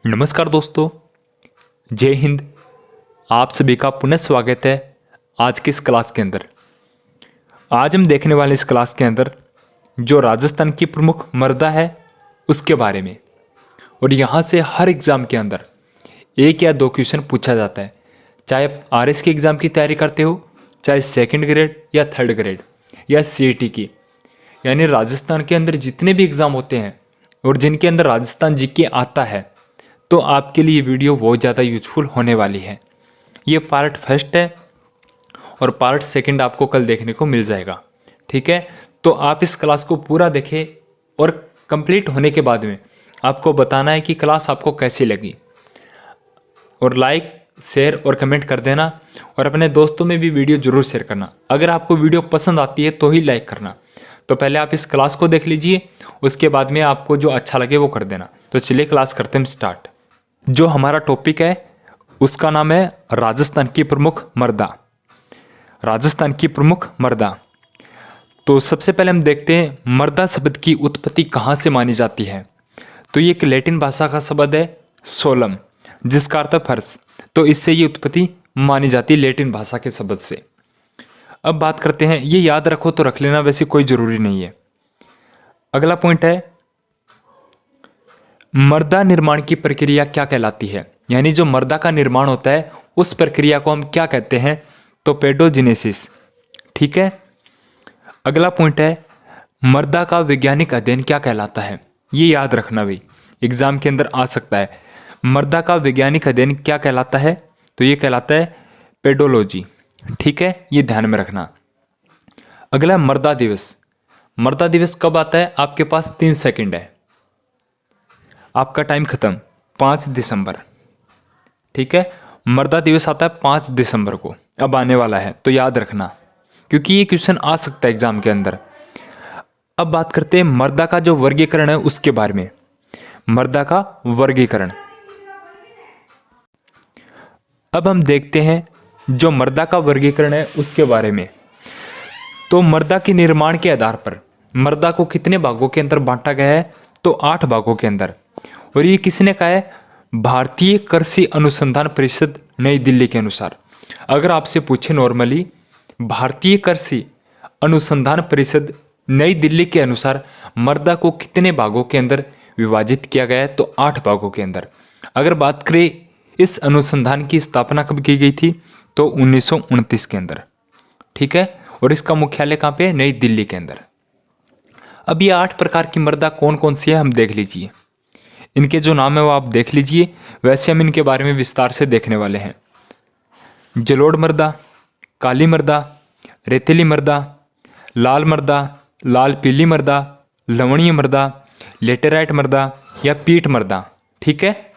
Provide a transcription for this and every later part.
नमस्कार दोस्तों, जय हिंद। आप सभी का पुनः स्वागत है आज की इस क्लास के अंदर। आज हम देखने वाले इस क्लास के अंदर जो राजस्थान की प्रमुख मृदा है उसके बारे में, और यहाँ से हर एग्ज़ाम के अंदर एक या दो क्वेश्चन पूछा जाता है। चाहे आप आरएस के एग्ज़ाम की तैयारी करते हो, चाहे सेकंड ग्रेड या थर्ड ग्रेड या सीईटी की, यानी राजस्थान के अंदर जितने भी एग्ज़ाम होते हैं और जिनके अंदर राजस्थान जीके आता है, तो आपके लिए वीडियो बहुत ज़्यादा यूजफुल होने वाली है। ये पार्ट फर्स्ट है और पार्ट सेकंड आपको कल देखने को मिल जाएगा। ठीक है, तो आप इस क्लास को पूरा देखें और कंप्लीट होने के बाद में आपको बताना है कि क्लास आपको कैसी लगी, और लाइक शेयर और कमेंट कर देना, और अपने दोस्तों में भी वीडियो जरूर शेयर करना। अगर आपको वीडियो पसंद आती है तो ही लाइक करना। तो पहले आप इस क्लास को देख लीजिए, उसके बाद में आपको जो अच्छा लगे वो कर देना। तो चलिए क्लास करते हैं स्टार्ट। जो हमारा टॉपिक है उसका नाम है राजस्थान की प्रमुख मृदा। राजस्थान की प्रमुख मृदा। तो सबसे पहले हम देखते हैं मृदा शब्द की उत्पत्ति कहाँ से मानी जाती है। तो ये एक लैटिन भाषा का शब्द है सोलम, जिसका अर्थ है फर्श। तो इससे ये उत्पत्ति मानी जाती है लैटिन भाषा के शब्द से। अब बात करते हैं, ये याद रखो तो रख लेना, वैसे कोई जरूरी नहीं है। अगला पॉइंट है मृदा निर्माण की प्रक्रिया क्या कहलाती है, यानी जो मृदा का निर्माण होता है उस प्रक्रिया को हम क्या कहते हैं, तो पेडोजेनेसिस। ठीक है। अगला पॉइंट है मृदा का वैज्ञानिक अध्ययन क्या कहलाता है। ये याद रखना भाई, एग्जाम के अंदर आ सकता है। मृदा का वैज्ञानिक अध्ययन क्या कहलाता है, तो ये कहलाता है पेडोलॉजी। ठीक है, ये ध्यान में रखना। अगला मृदा दिवस। मृदा दिवस कब आता है, आपके पास 3 सेकंड है, आपका टाइम खत्म। 5 दिसंबर। ठीक है, मृदा दिवस आता है 5 दिसंबर को, अब आने वाला है, तो याद रखना क्योंकि ये क्वेश्चन आ सकता है एग्जाम के अंदर। अब बात करते हैं मृदा का जो वर्गीकरण है उसके बारे में। मृदा का वर्गीकरण। अब हम देखते हैं जो मृदा का वर्गीकरण है उसके बारे में। तो मृदा के निर्माण के आधार पर मृदा को कितने भागों के अंदर बांटा गया है, तो 8 भागों के अंदर। और ये किसने कहा है, भारतीय कृषि अनुसंधान परिषद नई दिल्ली के अनुसार। अगर आपसे पूछे नॉर्मली भारतीय कृषि अनुसंधान परिषद नई दिल्ली के अनुसार मृदा को कितने भागों के अंदर विभाजित किया गया है, तो 8 भागों के अंदर। अगर बात करें इस अनुसंधान की स्थापना कब की गई थी, तो 1929 के अंदर। ठीक है, और इसका मुख्यालय कहाँ पे है, नई दिल्ली के अंदर। अब ये 8 प्रकार की मृदा कौन कौन सी है हम देख लीजिए। इनके जो नाम है वो आप देख लीजिए, वैसे हम इनके बारे में विस्तार से देखने वाले हैं। जलोढ़ मृदा, काली मृदा, रेतीली मृदा, लाल मृदा, लाल पीली मृदा, लवणीय मृदा, लेटेराइट मृदा या पीट मृदा। ठीक है,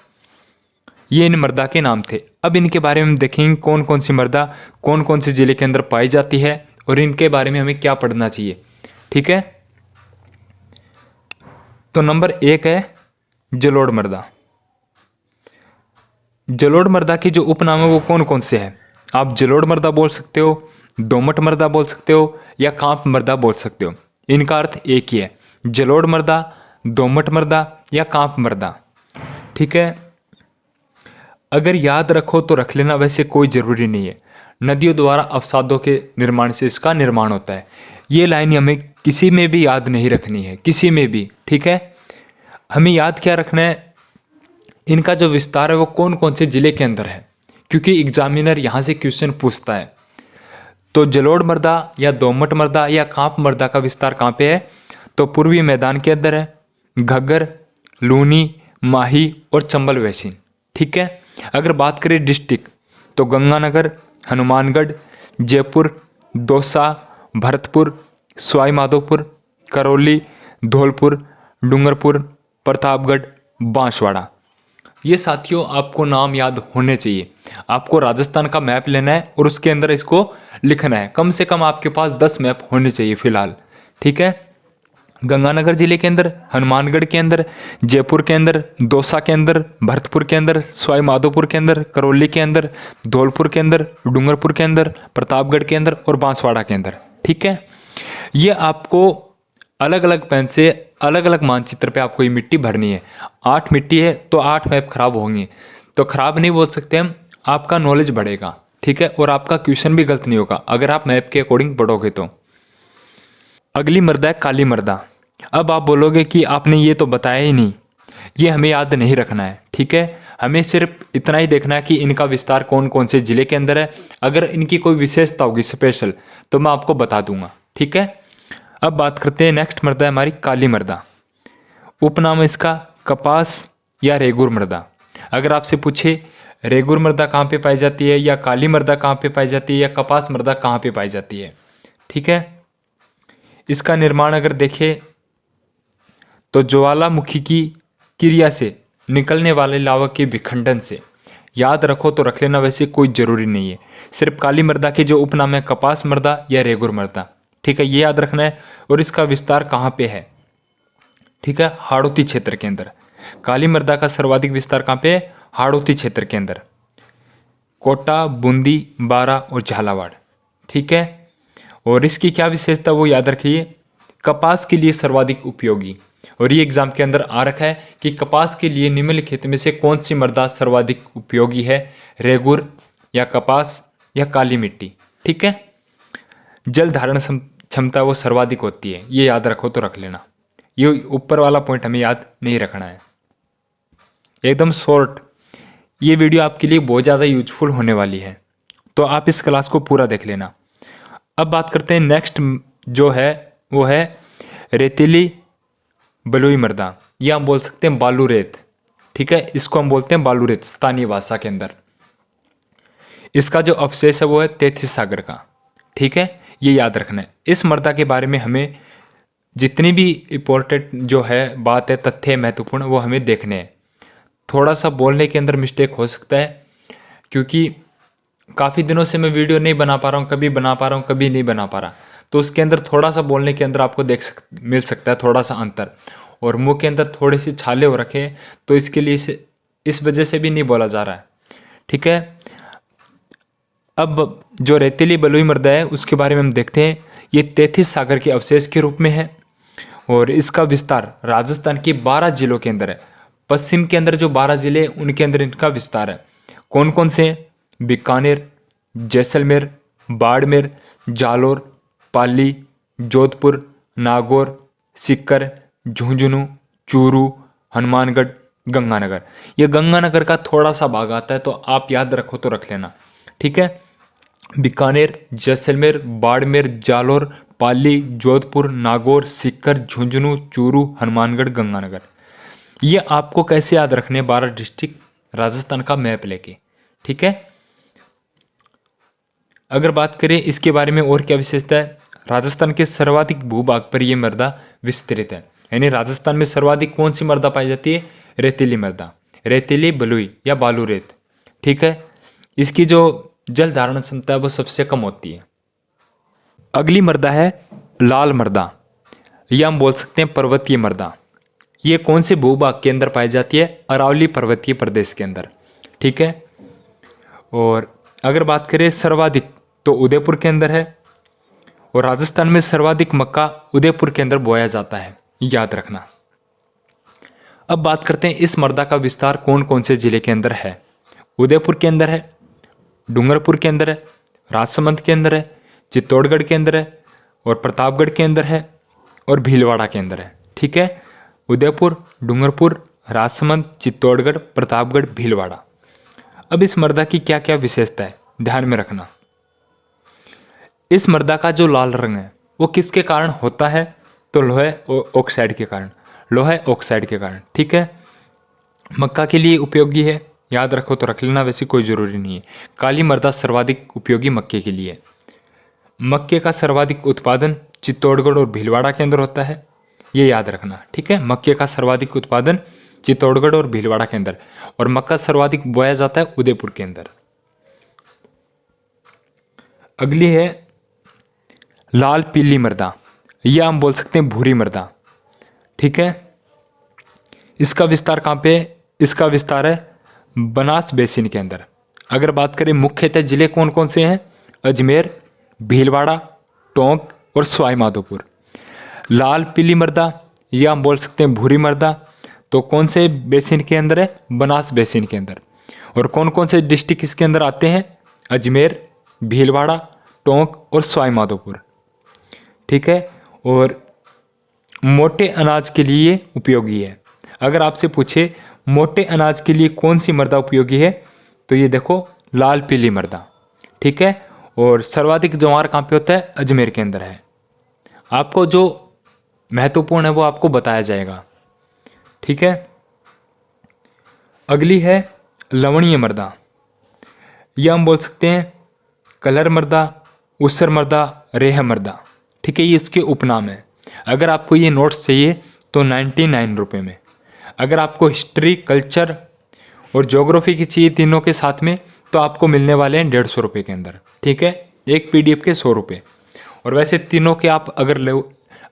ये इन मृदा के नाम थे। अब इनके बारे में हम देखेंगे कौन कौन सी मृदा कौन कौन से जिले के अंदर पाई जाती है और इनके बारे में हमें क्या पढ़ना चाहिए। ठीक है, तो नंबर 1 है जलोढ़ मृदा। जलोढ़ मृदा की जो उपनाम है वो कौन कौन से हैं, आप जलोढ़ मृदा बोल सकते हो, दोमट मृदा बोल सकते हो या कांप मृदा बोल सकते हो। इनका अर्थ एक ही है, जलोढ़ मृदा, दोमट मृदा या कांप मृदा। ठीक है, अगर याद रखो तो रख लेना, वैसे कोई जरूरी नहीं है। नदियों द्वारा अवसादों के निर्माण से इसका निर्माण होता है। ये लाइन हमें किसी में भी याद नहीं रखनी है, किसी में भी। ठीक है, हमें याद क्या रखना है, इनका जो विस्तार है वो कौन कौन से जिले के अंदर है, क्योंकि एग्जामिनर यहाँ से क्वेश्चन पूछता है। तो जलोढ़ मृदा या दोमट मृदा या कांप मृदा का विस्तार कहाँ पे है, तो पूर्वी मैदान के अंदर है, घग्गर, लूनी, माही और चंबल वैसी। ठीक है, अगर बात करें डिस्ट्रिक्ट, तो गंगानगर, हनुमानगढ़, जयपुर, दौसा, भरतपुर, सवाई माधोपुर, करौली, धौलपुर, डूंगरपुर, प्रतापगढ़, बांसवाड़ा। ये साथियों आपको नाम याद होने चाहिए। आपको राजस्थान का मैप लेना है और उसके अंदर इसको लिखना है। कम से कम आपके पास 10 मैप होने चाहिए फिलहाल। ठीक है, गंगानगर जिले के अंदर, हनुमानगढ़ के अंदर, जयपुर के अंदर, दौसा के अंदर, भरतपुर के अंदर, सवाई माधोपुर के अंदर, करौली के अंदर, धौलपुर के अंदर, डूंगरपुर के अंदर, प्रतापगढ़ के अंदर और बांसवाड़ा के अंदर। ठीक है, ये आपको अलग अलग पेन से अलग अलग मानचित्र पे आपको ये मिट्टी भरनी है। 8 मिट्टी है तो 8 मैप खराब होंगे, तो खराब नहीं बोल सकते हम, आपका नॉलेज बढ़ेगा, ठीक है, और आपका क्वेश्चन भी गलत नहीं होगा अगर आप मैप के अकॉर्डिंग पढ़ोगे तो। अगली मृदा है काली मृदा। अब आप बोलोगे कि आपने ये तो बताया ही नहीं, ये हमें याद नहीं रखना है, ठीक है, हमें सिर्फ इतना ही देखना है कि इनका विस्तार कौन कौन से जिले के अंदर है। अगर इनकी कोई विशेषता होगी स्पेशल तो मैं आपको बता दूंगा, ठीक है। अब बात करते हैं नेक्स्ट मृदा है हमारी काली मृदा। उपनाम है इसका कपास या रेगुर मृदा। अगर आपसे पूछे रेगुर मृदा कहाँ पे पाई जाती है, या काली मृदा कहाँ पे पाई जाती है, या कपास मृदा कहाँ पे पाई जाती है, ठीक है। इसका निर्माण अगर देखें तो ज्वालामुखी की क्रिया से निकलने वाले लावा के विखंडन से। याद रखो तो रख लेना, वैसे कोई जरूरी नहीं है। सिर्फ काली मृदा के जो उपनाम है कपास मृदा या रेगुर मृदा, ठीक है, ये याद रखना है। और इसका विस्तार कहाँ पे है, ठीक है, हाड़ौती क्षेत्र के अंदर। काली मृदा का सर्वाधिक विस्तार कहाँ पे है, हाड़ौती क्षेत्र के अंदर, कोटा, बूंदी, बारा और झालावाड़, ठीक है। और इसकी क्या विशेषता वो याद रखिए, कपास के लिए सर्वाधिक उपयोगी। और ये एग्जाम के अंदर आ रखा है कि कपास के लिए निम्नलिखित में से कौन सी मृदा सर्वाधिक उपयोगी है, रेगुर या कपास या काली मिट्टी, ठीक है। जल धारण क्षमता वो सर्वाधिक होती है, ये याद रखो तो रख लेना। ये ऊपर वाला पॉइंट हमें याद नहीं रखना है, एकदम शॉर्ट। ये वीडियो आपके लिए बहुत ज़्यादा यूजफुल होने वाली है, तो आप इस क्लास को पूरा देख लेना। अब बात करते हैं नेक्स्ट जो है वो है रेतीली बलुई मृदा, या हम बोल सकते हैं बालू रेत, ठीक है, इसको हम बोलते हैं बालू रेत स्थानीय भाषा के अंदर। इसका जो अवशेष है वो है 33 सागर का, ठीक है, ये याद रखना है। इस मृदा के बारे में हमें जितनी भी इम्पोर्टेंट जो है बात है, तथ्य महत्वपूर्ण, वो हमें देखने हैं। थोड़ा सा बोलने के अंदर मिस्टेक हो सकता है, क्योंकि काफ़ी दिनों से मैं वीडियो नहीं बना पा रहा हूँ, कभी बना पा रहा हूँ कभी नहीं बना पा रहा, तो उसके अंदर थोड़ा सा बोलने के अंदर आपको मिल सकता है थोड़ा सा अंतर। और मुंह के अंदर थोड़े से छाले हो रखे हैं, तो इसके लिए इस वजह से भी नहीं बोला जा रहा है, ठीक है। अब जो रेतीली बलुई मृदा है उसके बारे में हम देखते हैं। ये 33 सागर के अवशेष के रूप में है, और इसका विस्तार राजस्थान के 12 जिलों के अंदर है। पश्चिम के अंदर जो 12 जिले उनके अंदर इनका विस्तार है। कौन कौन से हैं, बीकानेर, जैसलमेर, बाड़मेर, जालोर, पाली, जोधपुर, नागौर, सीकर, झुंझुनू, चूरू, हनुमानगढ़, गंगानगर। ये गंगानगर का थोड़ा सा भाग आता है, तो आप याद रखो तो रख लेना, ठीक है। बीकानेर, जैसलमेर, बाड़मेर, जालोर, पाली, जोधपुर, नागौर, सीकर, झुंझुनू, चूरू, हनुमानगढ़, गंगानगर। ये आपको कैसे याद रखने, 12 डिस्ट्रिक्ट राजस्थान का मैप लेके, ठीक है। अगर बात करें इसके बारे में और क्या विशेषता है, राजस्थान के सर्वाधिक भूभाग पर यह मृदा विस्तृत है। यानी राजस्थान में सर्वाधिक कौन सी मृदा पाई जाती है, रेतीली मृदा, रेतीली बलुई या बालू रेत, ठीक है। इसकी जो जल धारण क्षमता है वो सबसे कम होती है। अगली मृदा है लाल मृदा, या हम बोल सकते हैं पर्वतीय मृदा। ये कौन से भूभाग के अंदर पाई जाती है, अरावली पर्वतीय प्रदेश के अंदर, ठीक है। और अगर बात करें सर्वाधिक तो उदयपुर के अंदर है, और राजस्थान में सर्वाधिक मक्का उदयपुर के अंदर बोया जाता है, याद रखना। अब बात करते हैं इस मृदा का विस्तार कौन कौन से जिले के अंदर है। उदयपुर के अंदर है, डूंगरपुर के अंदर है, राजसमंद के अंदर है, चित्तौड़गढ़ के अंदर है, और प्रतापगढ़ के अंदर है, और भीलवाड़ा के अंदर है, ठीक है। उदयपुर, डूंगरपुर, राजसमंद, चित्तौड़गढ़, प्रतापगढ़, भीलवाड़ा। अब इस मृदा की क्या क्या विशेषता है ध्यान में रखना। इस मृदा का जो लाल रंग है वो किसके कारण होता है, तो लोहे ऑक्साइड के कारण, लोहे ऑक्साइड के कारण, ठीक है। मक्का के लिए उपयोगी है, याद रखो तो रख लेना, वैसे कोई ज़रूरी नहीं है। काली मृदा सर्वाधिक उपयोगी मक्के के लिए। मक्के का सर्वाधिक उत्पादन चित्तौड़गढ़ और भीलवाड़ा के अंदर होता है, ये याद रखना, ठीक है। मक्के का सर्वाधिक उत्पादन चित्तौड़गढ़ और भीलवाड़ा के अंदर, और मक्का सर्वाधिक बोया जाता है उदयपुर के अंदर। अगली है लाल पीली मृदा, या हम बोल सकते हैं भूरी मृदा, ठीक है। इसका विस्तार कहाँ पे, इसका विस्तार है बनास बेसिन के अंदर। अगर बात करें मुख्यतः जिले कौन कौन से हैं, अजमेर, भीलवाड़ा, टोंक और सवाई माधोपुर। लाल पीली मृदा या हम बोल सकते हैं भूरी मृदा, तो कौन से बेसिन के अंदर है? बनास बेसिन के अंदर। और कौन कौन से डिस्ट्रिक्ट इसके अंदर आते हैं? अजमेर, भीलवाड़ा, टोंक और सवाई माधोपुर। ठीक है। और मोटे अनाज के लिए उपयोगी है। अगर आपसे पूछे मोटे अनाज के लिए कौन सी मृदा उपयोगी है, तो ये देखो लाल पीली मृदा। ठीक है। और सर्वाधिक ज्वार कहाँ पे होता है? अजमेर के अंदर है। आपको जो महत्वपूर्ण है वो आपको बताया जाएगा। ठीक है। अगली है लवणीय मृदा, या हम बोल सकते हैं कलर मृदा, ऊसर मृदा, रेह मृदा। ठीक है, ये इसके उपनाम है। अगर आपको ये नोट्स चाहिए तो 99 रुपये में। अगर आपको हिस्ट्री, कल्चर और ज्योग्राफी की चाहिए तीनों के साथ में, तो आपको मिलने वाले हैं 150 रुपये के अंदर। ठीक है, एक PDF के 100 रुपये। और वैसे तीनों के आप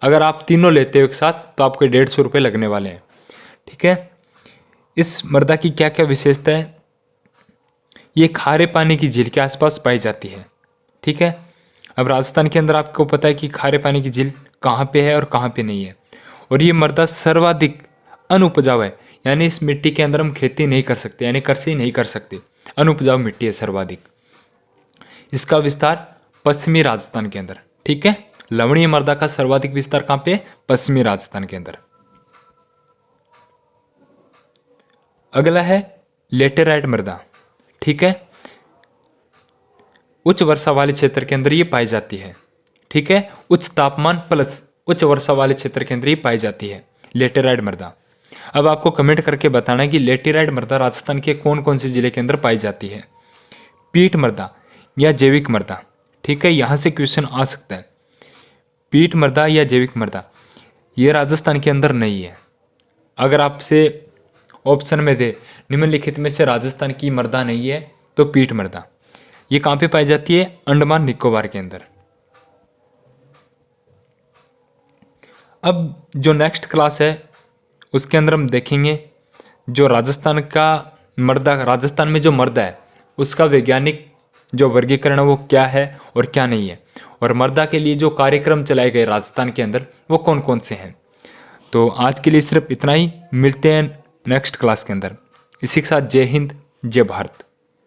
अगर आप तीनों लेते हो एक साथ तो आपको 150 रुपये लगने वाले हैं। ठीक है। इस मृदा की क्या क्या विशेषता है? ये खारे पानी की झील के आसपास पाई जाती है। ठीक है। अब राजस्थान के अंदर आपको पता है कि खारे पानी की झील कहाँ पे है और कहाँ पे नहीं है। और ये मृदा सर्वाधिक अनुपजाऊ है, यानी इस मिट्टी के अंदर हम खेती नहीं कर सकते, यानी कृषि नहीं कर सकते। अनुपजाऊ मिट्टी है सर्वाधिक। इसका विस्तार पश्चिमी राजस्थान के अंदर। ठीक है। लवणीय मृदा का सर्वाधिक विस्तार कहाँ पे? पश्चिमी राजस्थान के अंदर। अगला है लेटेराइट मृदा। ठीक है। उच्च वर्षा वाले क्षेत्र के अंदर ये पाई जाती है। ठीक है। उच्च तापमान प्लस उच्च वर्षा वाले क्षेत्र के अंदर ये पाई जाती है लेटेराइट मृदा। अब आपको कमेंट करके बताना है कि लेटेराइट मृदा राजस्थान के कौन कौन से जिले के अंदर पाई जाती है। पीट मृदा या जैविक मृदा। ठीक है, यहां से क्वेश्चन आ सकता है। पीट मृदा या जैविक मृदा ये राजस्थान के अंदर नहीं है। अगर आपसे ऑप्शन में दे निम्नलिखित में से राजस्थान की मृदा नहीं है, तो पीट मृदा ये कहाँ पे पाई जाती है? अंडमान निकोबार के अंदर। अब जो नेक्स्ट क्लास है उसके अंदर हम देखेंगे जो राजस्थान का मृदा, राजस्थान में जो मृदा है उसका वैज्ञानिक जो वर्गीकरण है वो क्या है और क्या नहीं है, और मृदा के लिए जो कार्यक्रम चलाए गए राजस्थान के अंदर वो कौन कौन से हैं। तो आज के लिए सिर्फ इतना ही। मिलते हैं नेक्स्ट क्लास के अंदर। इसी के साथ जय हिंद, जय भारत।